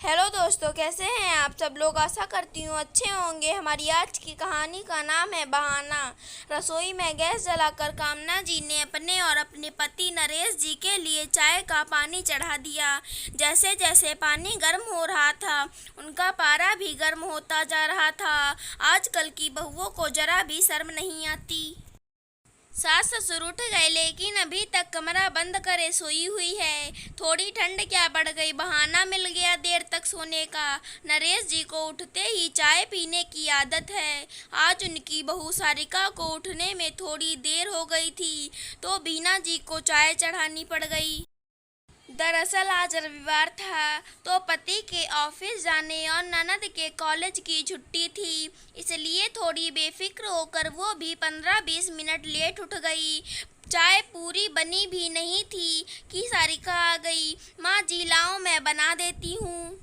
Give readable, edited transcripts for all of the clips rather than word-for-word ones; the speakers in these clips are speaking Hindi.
हेलो दोस्तों, कैसे हैं आप सब लोग। आशा करती हूँ अच्छे होंगे। हमारी आज की कहानी का नाम है बहाना। रसोई में गैस जलाकर कामना जी ने अपने और अपने पति नरेश जी के लिए चाय का पानी चढ़ा दिया। जैसे जैसे पानी गर्म हो रहा था, उनका पारा भी गर्म होता जा रहा था। आजकल की बहुओं को जरा भी शर्म नहीं आती। सास ससुर उठ गए, लेकिन अभी तक कमरा बंद करे सोई हुई है। थोड़ी ठंड क्या बढ़ गई, बहाना मिल गया देर तक सोने का। नरेश जी को उठते ही चाय पीने की आदत है। आज उनकी बहू सारिका को उठने में थोड़ी देर हो गई थी, तो बीना जी को चाय चढ़ानी पड़ गई। दरअसल आज रविवार था, तो पति के ऑफिस जाने और ननद के कॉलेज की छुट्टी थी, इसलिए थोड़ी बेफिक्र होकर वो भी 15-20 मिनट लेट उठ गई। चाय पूरी बनी भी नहीं थी कि सारिका आ गई। माँ जी लाओ, मैं बना देती हूँ।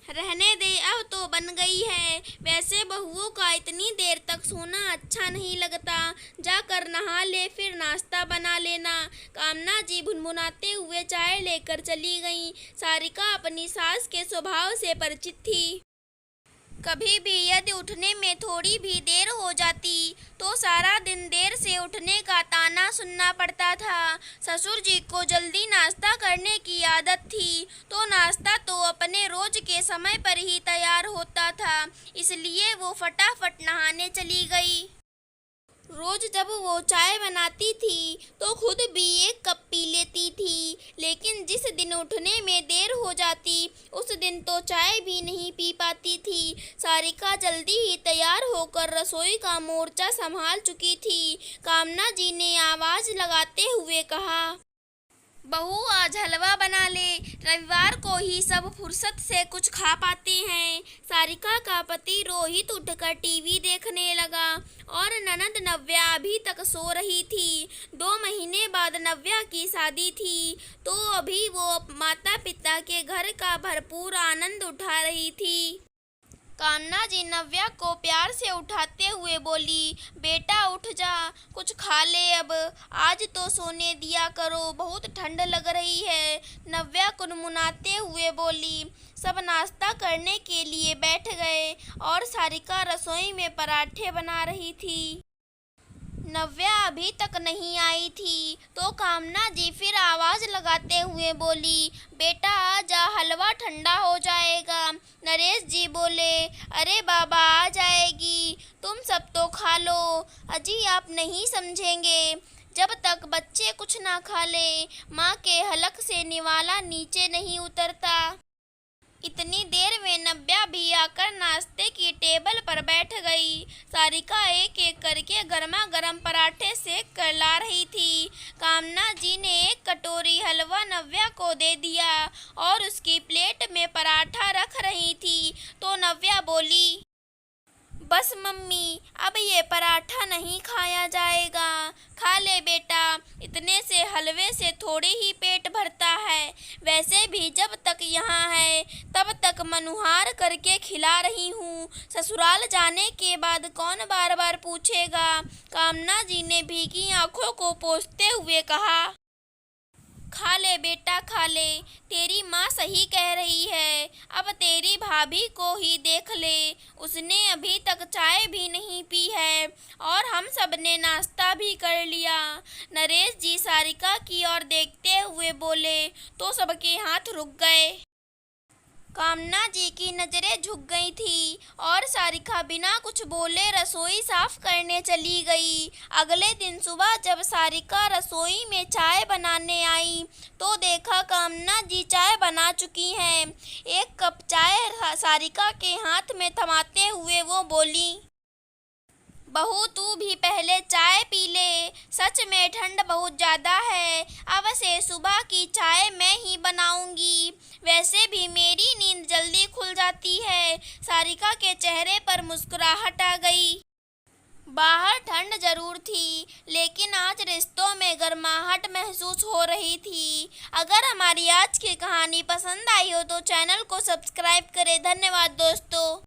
रहने दे, अब तो बन गई है। वैसे बहुओं का इतनी देर तक सोना अच्छा नहीं लगता। जाकर नहा ले, फिर नाश्ता बना लेना। कामना जी भुनभुनाते हुए चाय लेकर चली गईं। सारिका अपनी सास के स्वभाव से परिचित थी। कभी भी यदि उठने में थोड़ी भी देर हो जाती, तो सारा दिन देर से उठने का ताना सुनना पड़ता था। ससुर जी को जल्दी नाश्ता करने की आदत थी, तो नाश्ता तो अपने रोज के समय पर ही तैयार होता था, इसलिए वो फटाफट नहाने चली गई। रोज जब वो चाय बनाती थी, तो खुद भी एक कप पी लेती थी, लेकिन जिस दिन उठने में देर हो जाती, उस दिन तो चाय भी नहीं पी पाती थी। सारिका जल्दी ही तैयार होकर रसोई का मोर्चा संभाल चुकी थी। कामना जी ने आवाज लगाते हुए कहा, बहू आज हलवा बना ले। रविवार को ही सब फुर्सत से कुछ खा पाते हैं। सारिका का पति रोहित उठकर टीवी देखने लगा और ननद नव्या अभी तक सो रही थी। 2 महीने बाद नव्या की शादी थी, तो अभी वो माता पिता के घर का भरपूर आनंद उठा रही थी। कामना जी नव्या को प्यार से उठाते हुए बोली, बेटा उठ जा, कुछ खा ले अब। आज तो सोने दिया करो, बहुत ठंड लग रही है। नव्या कुनमुनाते हुए बोली। सब नाश्ता करने के लिए बैठ गए और सारिका रसोई में पराठे बना रही थी। नव्या अभी तक नहीं आई थी, तो कामना जी फिर आवाज लगाते हुए बोली, बेटा आजा, हलवा ठंडा हो जाएगा। नरेश जी बोले, अरे बाबा आ जाएगी, तुम सब तो खा लो। अजी आप नहीं समझेंगे, जब तक बच्चे कुछ ना खा ले, माँ के हलक से निवाला नीचे नहीं उतरता। इतनी देर में नव्या भी आकर नाश्ते की टेबल पर बैठ गई। सारिका एक एक करके गर्मा गर्म पराठे सेक कर ला रही थी। कामना जी ने एक कटोरी हलवा नव्या को दे दिया और उसकी प्लेट में पराठा रख रही थी, तो नव्या बोली, बस मम्मी, अब ये पराठा नहीं खाया जाएगा। खा ले बेटा, इतने से हलवे से थोड़े ही पेट भरता है। वैसे भी जब तक यहाँ है, तब तक मनुहार करके खिला रही हूँ। ससुराल जाने के बाद कौन बार बार पूछेगा। कामना जी ने भीगी आंखों को पोंछते हुए कहा, खा ले बेटा खा ले, तेरी माँ सही कह रही है। अब तेरी भाभी को ही देख ले, उसने अभी तक चाय भी नहीं पी है और हम सब ने नाश्ता भी कर लिया। नरेश जी सारिका की ओर देखते हुए बोले, तो सबके हाथ रुक गए। कामना जी की नजरें झुक गई थी और सारिका बिना कुछ बोले रसोई साफ करने चली गई। अगले दिन सुबह जब सारिका रसोई में चाय बनाने आई, तो देखा कामना जी चाय बना चुकी हैं। एक कप चाय सारिका के हाथ में थमाते हुए वो बोली, बहू तू भी पहले चाय पी ले, सच में ठंड बहुत ज़्यादा है। अब से सुबह की चाय मैं ही बनाऊंगी। वैसे भी मेरी नींद जल्दी खुल जाती है। सारिका के चेहरे पर मुस्कुराहट आ गई। बाहर ठंड जरूर थी, लेकिन आज रिश्तों में गर्माहट महसूस हो रही थी। अगर हमारी आज की कहानी पसंद आई हो तो चैनल को सब्सक्राइब करें। धन्यवाद दोस्तों।